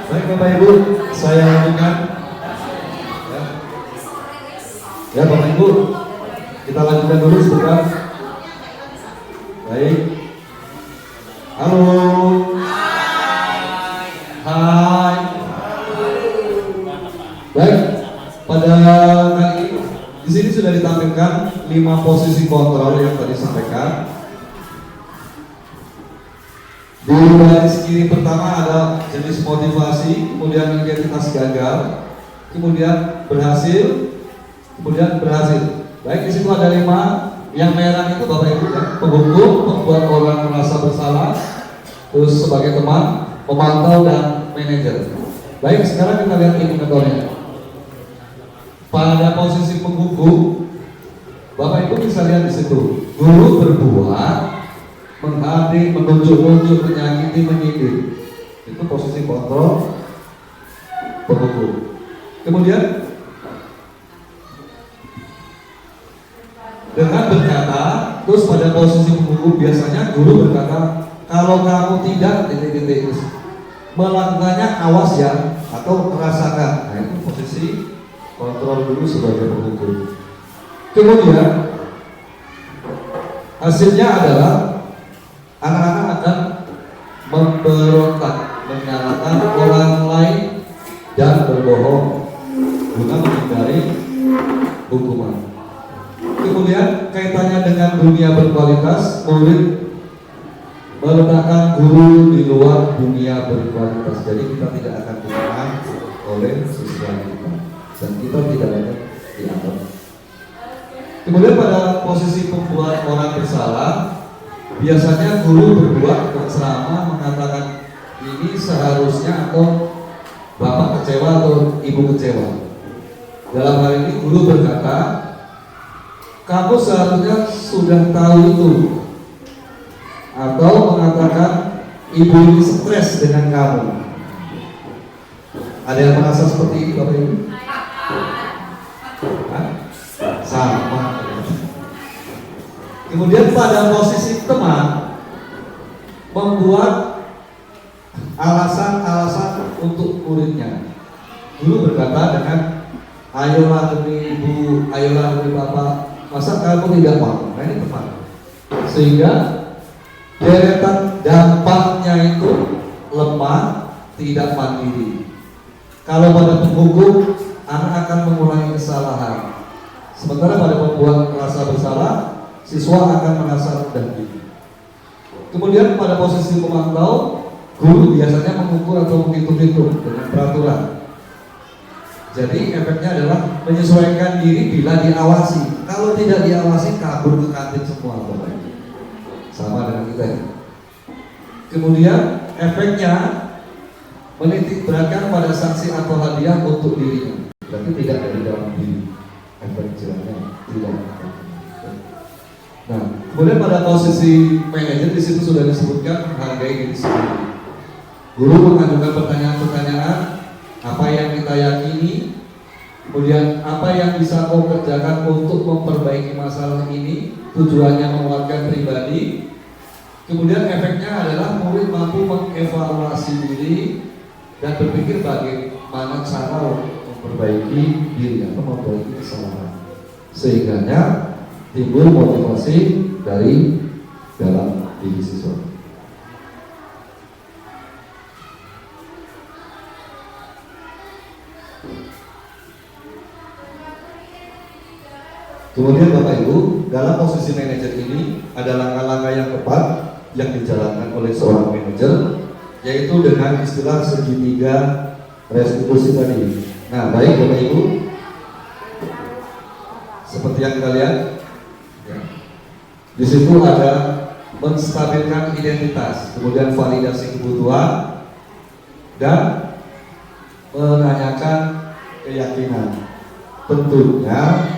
Baik Bapak Ibu, saya lanjutkan. Ya, ya Bapak Ibu, kita lanjutkan dulu sebentar. Baik. Halo. Hai. Baik. Pada kali ini di sini sudah ditampilkan 5 posisi kontrol yang tadi sampaikan. Di baris kiri pertama ada jenis motivasi, kemudian identitas gagal, kemudian berhasil, kemudian berhasil. Baik, di situ ada 5. Yang merah itu Bapak Ibu ya, penghukum, membuat orang merasa bersalah, terus sebagai teman, pemantau dan manajer. Baik, sekarang kita lihat indikatornya. Pada posisi penghukum, Bapak Ibu bisa lihat di situ, guru berbuat, menghadir, menunjuk-nunjuk, menyakiti, menyindir. Itu posisi kontrol penghukum. Kemudian dengan berkata, terus pada posisi penghukum biasanya guru berkata, kalau kamu tidak titik-titik melakukannya, awas ya, atau merasakan. Nah itu posisi kontrol dulu sebagai penghukum. Kemudian hasilnya adalah anak-anak akan memberontak, menyalahkan orang lain dan berbohong guna menghindari hukuman. Kemudian kaitannya dengan dunia berkualitas, murid meletakkan guru di luar dunia berkualitas. Jadi kita tidak akan dikenal oleh siswa kita dan kita tidak akan dianggap. Kemudian pada posisi pembuat orang bersalah, biasanya guru berbuat berceramah mengatakan ini seharusnya, atau bapak kecewa atau ibu kecewa. Dalam hal ini guru berkata, kamu seharusnya sudah tahu itu, atau mengatakan ibu ini stres dengan kamu. Ada yang merasa seperti ini Bapak Ibu? Sama. Kemudian pada posisi teman, membuat alasan-alasan untuk muridnya. Guru berkata dengan, ayolah demi ibu, ayolah demi bapak, masa kamu tidak mau? Nah ini teman. Sehingga deretan dampaknya itu lemah, tidak mandiri. Kalau pada penghukum, anak akan mengulangi kesalahan. Sementara pada pembuat merasa bersalah, siswa akan merasa rendah diri. Kemudian pada posisi pemantau, guru biasanya mengukur atau menghitung-hitung dengan peraturan. Jadi efeknya adalah menyesuaikan diri bila diawasi. Kalau tidak diawasi, kabur ke kantin semua Bapak. Sama dengan kita. Kemudian efeknya menitik beratkan pada sanksi atau hadiah untuk dirinya, tapi tidak dari dalam diri. Efek jelasnya tidak. Nah, kemudian pada posisi manajer di situ sudah disebutkan menghargai diri sendiri. Guru mengajukan pertanyaan-pertanyaan, apa yang kita yakini, kemudian apa yang bisa kau kerjakan untuk memperbaiki masalah ini, tujuannya menguatkan pribadi. Kemudian efeknya adalah murid mampu mengevaluasi diri dan berpikir bagaimana cara memperbaiki diri atau memperbaiki kesalahan, sehingga timbul motivasi dari dalam diri siswa. Kemudian Bapak Ibu, dalam posisi manajer ini ada langkah-langkah yang tepat yang dijalankan oleh seorang manajer, yaitu dengan istilah segitiga restitusi tadi. Nah, baik Bapak Ibu, seperti yang kita lihat, ya, di situ ada menstabilkan identitas, kemudian validasi kebutuhan, dan menanyakan keyakinan. Tentunya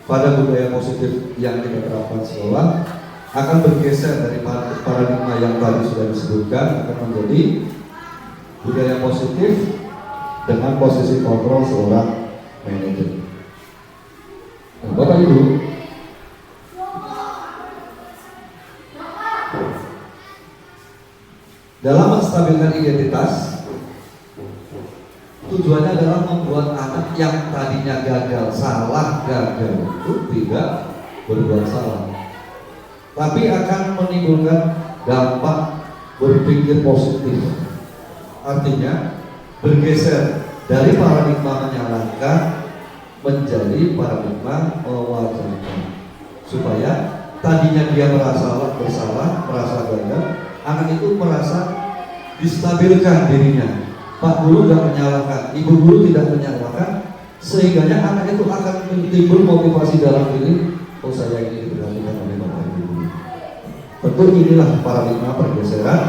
pada budaya positif yang kita terapkan sekolah akan bergeser dari paradigma yang tadi sudah disebutkan, akan menjadi budaya positif dengan posisi kontrol seorang manajer. Nah, Bapak Ibu, dalam menstabilkan identitas, Tujuannya adalah membuat anak yang tadinya gagal, salah gagal itu tidak berbuat salah, tapi akan menimbulkan dampak berpikir positif. Artinya bergeser dari paradigma menyalahkan menjadi paradigma mewajarkan, supaya tadinya dia merasa bersalah, merasa gagal, anak itu merasa distabilkan dirinya. Pak guru tidak menyalahkan, ibu guru tidak menyalahkan, sehingga anak itu akan timbul motivasi dalam diri. Oh, saya ini diperhatikan oleh bapak ibu guru. Tentu inilah paradigma pergeseran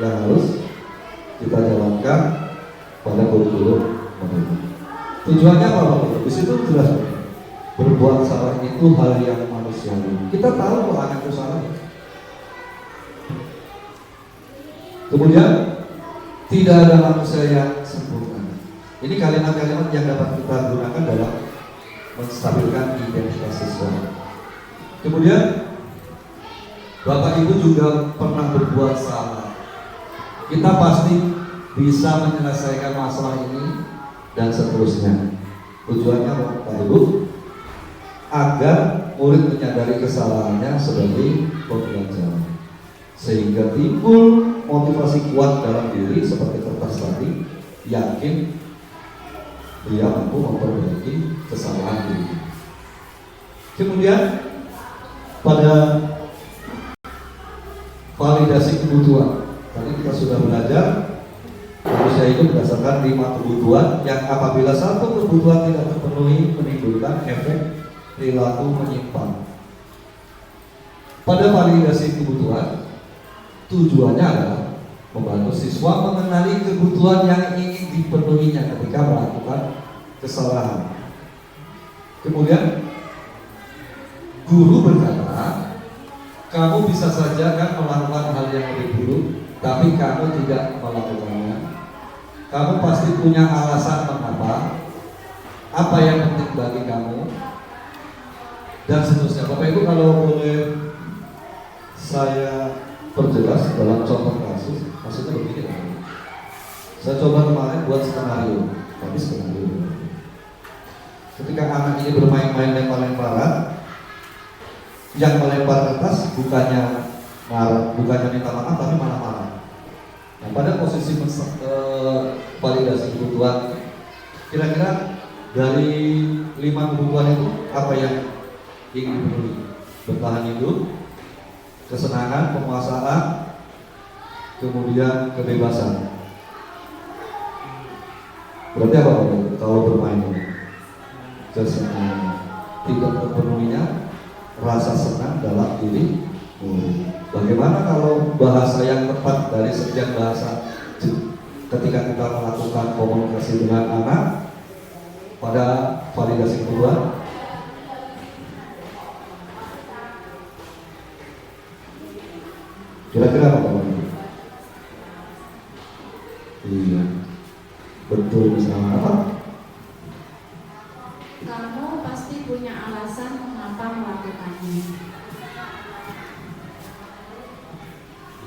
yang harus kita jalankan pada kurikulum pemerintah. Tujuannya apa Bapak? Di situ jelas berbuat salah itu hal yang manusiawi. Kita tahu kok anak itu salah. Kemudian tidak ada manusia yang sempurna. Ini kalimat-kalimat yang dapat kita gunakan dalam menstabilkan identitas siswa. Kemudian Bapak Ibu juga pernah berbuat salah. Kita pasti bisa menyelesaikan masalah ini dan seterusnya. Tujuannya Bapak Ibu agar murid menyadari kesalahannya sebagai pembelajaran, sehingga timbul motivasi kuat dalam diri seperti kertas tadi, yakin dia mampu memperbaiki kesalahan diri. Kemudian pada validasi kebutuhan, tadi kita sudah belajar manusia itu berdasarkan 5 kebutuhan yang apabila satu kebutuhan tidak terpenuhi menimbulkan efek perilaku menyimpang. Pada validasi kebutuhan, tujuannya adalah membantu siswa mengenali kebutuhan yang ingin dipenuhinya ketika melakukan kesalahan. Kemudian guru berkata, kamu bisa saja kan melakukan hal yang lebih buruk, tapi kamu tidak melakukannya. Kamu pasti punya alasan mengapa, apa yang penting bagi kamu, dan seterusnya. Bapak Ibu kalau boleh saya perjelas dalam contoh kasus, maksudnya begini kan? Saya coba kemarin buat skenario, tapi skenario. Ketika anak ini bermain-main lempar-lemparan, yang melempar kertas bukannya marah, bukannya minta maaf, tapi malah marah. Nah, pada posisi validasi kebutuhan, kira-kira dari 5 kebutuhan itu apa yang ingin dipenuhi? Bertahan hidup, kesenangan, penguasaan, kemudian kebebasan. Berarti apa Bapak kalau bermain ini? Tidak terpenuhinya rasa senang dalam diri. Bagaimana kalau bahasa yang tepat dari sekian bahasa ketika kita melakukan komunikasi dengan anak pada validasi kebutuhan? Kira-kira apa Bapak? Iya, betul. Misalnya apa? Kamu pasti punya alasan mengapa melakukannya.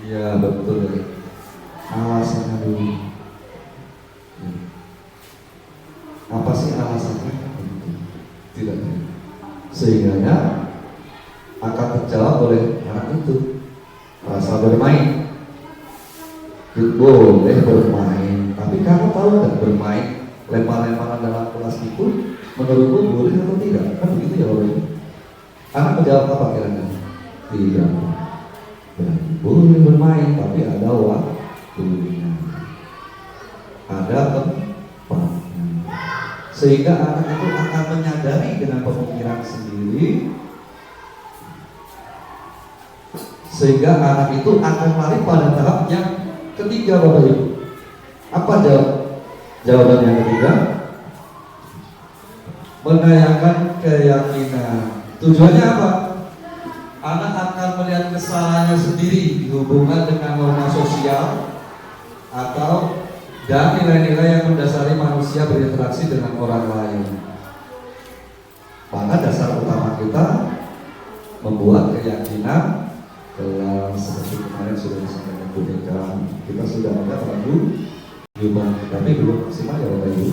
Iya, betul. Alasannya dulu. Apa sih alasannya? Tidak. Sehingga akan terjawab oleh anak itu. Rasa bermain, boleh bermain, tapi kamu tahu nggak bermain lempar-lemparan dalam kelas itu menurutmu boleh atau tidak? Kan begitu jawabannya. Anak menjawab apa kira-kira? Tidak. Boleh bermain, tapi ada waktunya, ada tempatnya, sehingga anak itu akan menyadari dengan pemikiran sendiri, sehingga anak itu akan lari pada tahap yang ketiga Bapak Ibu. Apa jawaban yang ketiga? Menanyakan keyakinan. Tujuannya apa? Anak akan melihat kesalahannya sendiri dihubungkan dengan norma sosial atau dan nilai-nilai yang mendasari manusia berinteraksi dengan orang lain. Maka dasar utama kita membuat keyakinan. Seperti kemarin sudah disampaikan Bu Deka, kita sudah ada Pak Bu tapi belum maksimal ya Bapak Ibu.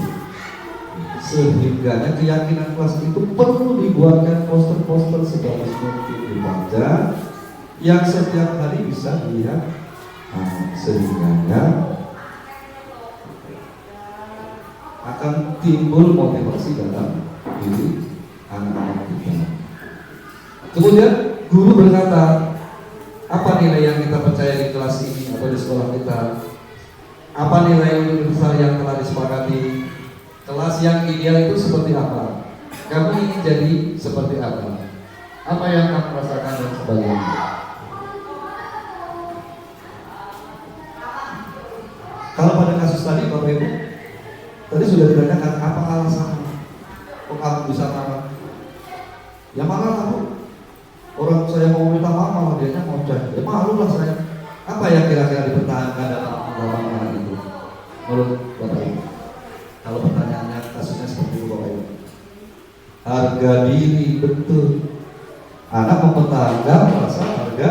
Sehingga keyakinan kelas itu perlu dibuatkan poster-poster sebagus mungkin dibaca yang setiap hari bisa dilihat, sehingga akan timbul motivasi dalam diri anak-anak kita. Kemudian guru berkata, apa nilai yang kita percaya di kelas ini atau di sekolah kita? Apa nilai universal yang telah disepakati? Kelas yang ideal itu seperti apa? Kamu ingin jadi seperti apa? Apa yang kamu rasakan dan sebagainya? Kalau pada kasus tadi Bapak Ibu, tadi sudah ditanyakan apa alasannya? Kok kamu bisa marah? Ya marah kamu. Orang saya mau minta maaf malah dianya ngoceh. Ya malu lah saya. Apa yang kira-kira dipertahankan dalam pengalaman itu? Menurut Bapak Ibu? Kalau pertanyaannya kasusnya seperti itu Bapak Ibu. Harga diri, betul. Anak mempertahankan rasa harga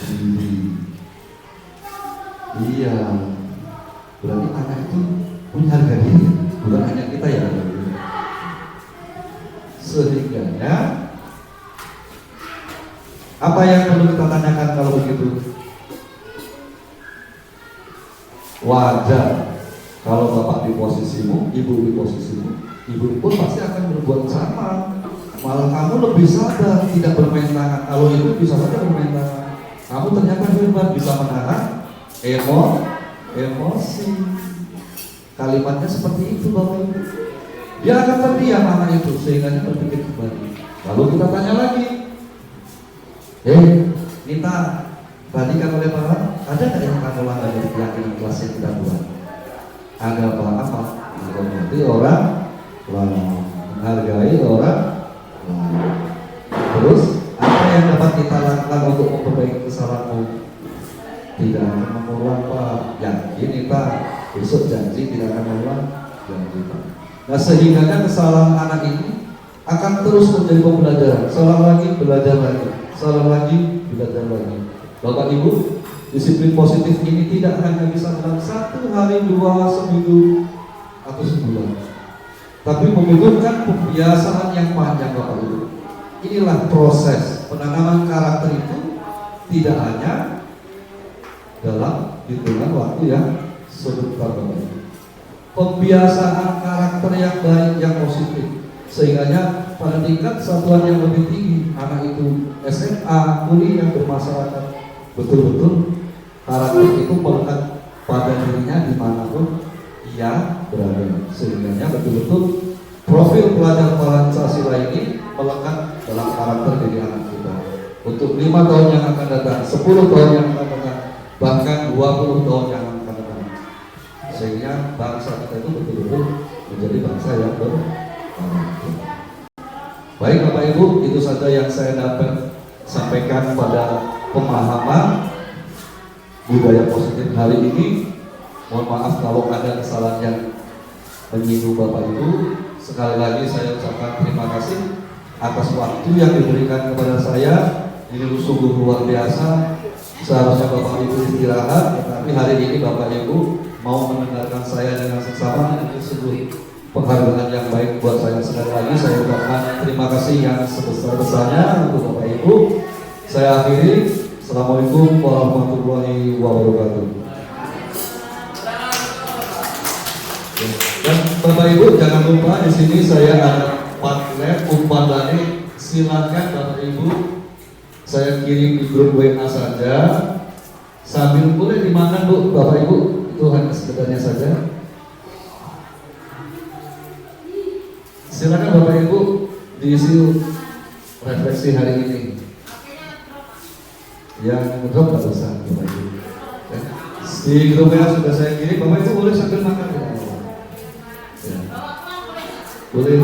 diri. Iya. Berarti anak itu punya harga diri, bukan hanya kita ya. Sehingga apa yang perlu kita tanyakan kalau begitu? Wajar kalau bapak di posisimu, ibu di posisimu, ibu pun pasti akan berbuat sama. Malah kamu lebih sabar, tidak bermain tangan. Kalau ibu bisa saja bermain tangan. Kamu ternyata hebat, bisa menahan emosi. Kalimatnya seperti itu Bapak Ibu. Dia akan terdiam anak itu sehingga dia berpikir kembali. Lalu kita tanya lagi, Nita, tadi kan oleh Bapak, ada nggak yang kamu langgar dari keyakinan kelas yang kita buat? Ada apa? Menghormati orang lain, menghargai orang lain. Terus apa yang dapat kita lakukan untuk memperbaiki kesalahanmu? Tidak akan mengulang Pak. Yakin Nita, besok janji tidak akan mengulang, janji Pak. Nah sehingga kesalahan anak ini akan terus menjadi pembelajaran. Salah lagi, belajar lagi. Salah lagi, belajar lagi. Bapak Ibu, disiplin positif ini tidak hanya bisa dalam 1 hari, 2, seminggu, atau sebulan, tapi membutuhkan pembiasaan yang panjang Bapak Ibu. Inilah proses penanaman karakter itu tidak hanya dalam hitungan waktu yang sebentar Bapak Ibu. Pembiasaan karakter yang baik, yang positif, sehingga pada tingkat satuan yang lebih tinggi, anak itu SMA, kuliah, bermasyarakat, betul-betul karakter itu melekat pada dirinya dimanapun ia berada, sehingga betul-betul profil pelajar Pancasila ini melekat dalam karakter diri anak kita untuk 5 tahun yang akan datang, 10 tahun yang akan datang, bahkan 20 tahun yang akan datang, sehingga bangsa kita itu betul-betul menjadi bangsa yang berkarakter. Baik Bapak Ibu, itu saja yang saya dapat sampaikan pada pemahaman budaya positif hari ini. Mohon maaf kalau ada kesalahan yang menyinggung Bapak Ibu. Sekali lagi saya ucapkan terima kasih atas waktu yang diberikan kepada saya. Ini sungguh luar biasa. Seharusnya Bapak Ibu istirahat, tetapi hari ini Bapak Ibu mau mendengarkan saya dengan seksama. Itu sungguh penghargaan yang baik buat saya. Sekali lagi saya ucapkan terima kasih yang sebesar-besarnya untuk Bapak Ibu. Saya akhiri. Assalamualaikum warahmatullahi wabarakatuh. Dan Bapak Ibu jangan lupa di sini saya ada Padlet, umpan. Silakan Bapak Ibu saya kirim di grup WA saja. Sambil boleh dimakan Bu, Bapak Ibu, itu hanya sekedarnya saja. Silakan Bapak Ibu diisi refleksi hari ini. Yang drop nggak usah Bapak Ibu. Di grup WA sudah saya kirim, Bapak Ibu boleh sambil makan ya. Ya. Boleh.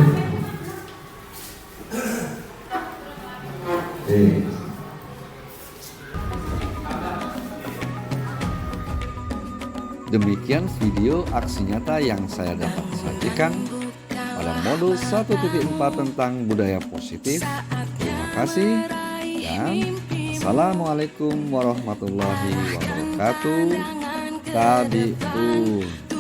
Demikian video aksi nyata yang saya dapat sajikan pada modul 1.4 tentang budaya positif. Terima kasih dan Assalamualaikum warahmatullahi wabarakatuh. tabi'un.